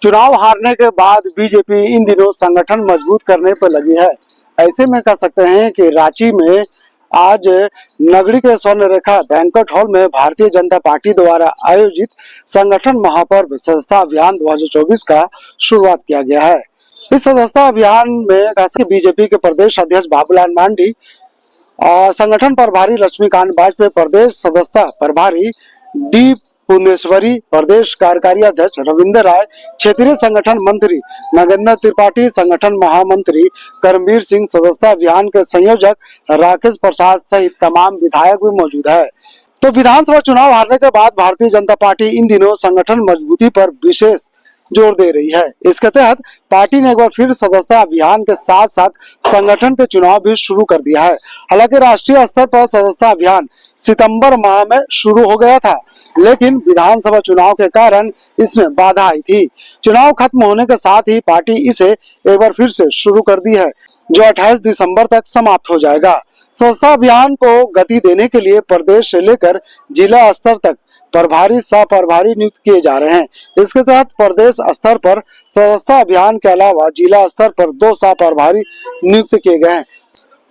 चुनाव हारने के बाद बीजेपी इन दिनों संगठन मजबूत करने पर लगी है। ऐसे में कह सकते हैं कि रांची में आज नगरी के स्वर्ण रेखा बैंक्वेट हॉल में भारतीय जनता पार्टी द्वारा आयोजित संगठन महापर्व सदस्यता अभियान 2024 का शुरुआत किया गया है। इस सदस्यता अभियान में बीजेपी के प्रदेश अध्यक्ष बाबूलाल मांडी और संगठन प्रभारी लक्ष्मीकांत वाजपेयी, प्रदेश सदस्यता प्रभारी डी पुण्यश्वरी, प्रदेश कार्यकारी अध्यक्ष रविंद्र राय, क्षेत्रीय संगठन मंत्री नागेंद्र त्रिपाठी, संगठन महामंत्री करमवीर सिंह, सदस्यता अभियान के संयोजक राकेश प्रसाद सहित तमाम विधायक भी मौजूद है। तो विधानसभा चुनाव हारने के बाद भारतीय जनता पार्टी इन दिनों संगठन मजबूती पर विशेष जोर दे रही है। इसके तहत पार्टी ने एक बार फिर सदस्यता अभियान के साथ साथ संगठन के चुनाव भी शुरू कर दिया है। हालांकि राष्ट्रीय स्तर पर सदस्यता अभियान सितंबर माह में शुरू हो गया था, लेकिन विधानसभा चुनाव के कारण इसमें बाधा आई थी। चुनाव खत्म होने के साथ ही पार्टी इसे एक बार फिर से शुरू कर दी है, जो 28 दिसंबर तक समाप्त हो जाएगा। सदस्यता अभियान को गति देने के लिए प्रदेश से लेकर जिला स्तर तक प्रभारी सह प्रभारी नियुक्त किए जा रहे हैं। इसके तहत प्रदेश स्तर पर सदस्यता अभियान के अलावा जिला स्तर पर 2 सह प्रभारी नियुक्त किए गए हैं।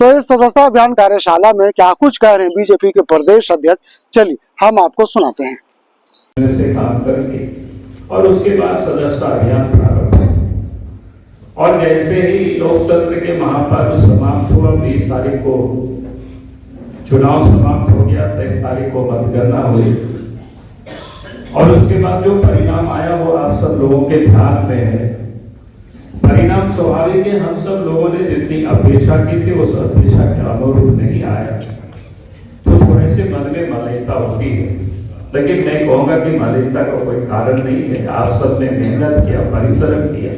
तो इस सदस्यता अभियान कार्यशाला में क्या कुछ कह रहे हैं बीजेपी के प्रदेश अध्यक्ष, चलिए हम आपको सुनाते हैं। से काम करके और उसके बाद सदस्यता अभियान प्रारंभ हुआ और जैसे ही लोकतंत्र के महापर्व समाप्त हुआ, 20 तारीख को चुनाव समाप्त हो गया, 23 तारीख को मतगणना हुई और उसके बाद जो परिणाम आया वो आप सब लोगों के ध्यान में है। परिणाम स्वाभाविक है, हम सब लोगों ने जितनी अपेक्षा की थी उस अपेक्षा के अनुरूप नहीं आया, तो थोड़े से मन में मलिनता होती है। लेकिन मैं कहूंगा कि मलिनता का कोई कारण नहीं है। आप सब ने मेहनत किया, परिश्रम किया।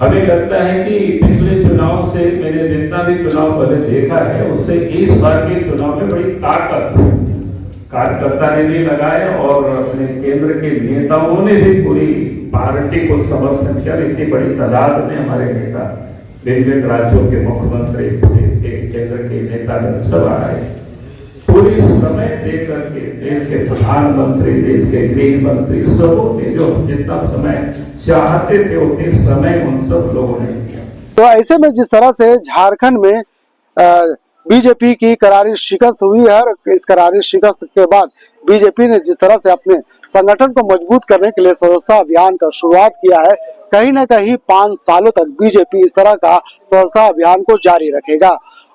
हमें लगता है कि पिछले चुनाव से मैंने जितना भी चुनाव पहले देखा है, उससे इस बार के चुनाव में बड़ी ताकत कार्यकर्ता ने भी लगाए और अपने केंद्र के नेताओं ने भी पूरी पार्टी को समर्थन किया। इतनी बड़ी तादाद में हमारे नेता, विभिन्न राज्यों के मुख्यमंत्री, देश के केंद्र के नेता सब आए, पूरी समय देकर के देश के प्रधानमंत्री, देश के गृह मंत्री, सबों ने जो जितना समय चाहते थे उतने समय उन सब लोगों ने किया। तो ऐसे में जिस तरह से झारखंड में बीजेपी की करारी शिकस्त हुई है, इस करारी शिकस्त के बाद बीजेपी ने जिस तरह से अपने संगठन को मजबूत करने के लिए सदस्यता अभियान का शुरुआत किया है, कहीं न कहीं 5 सालों तक बीजेपी इस तरह का सदस्यता अभियान को जारी रखेगा।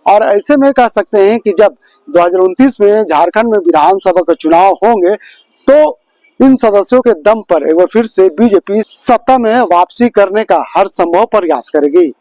और ऐसे में कह सकते हैं कि जब 2029 में झारखंड में विधानसभा के चुनाव होंगे, तो इन सदस्यों के दम पर एक बार फिर से बीजेपी सत्ता में वापसी करने का हर संभव प्रयास करेगी।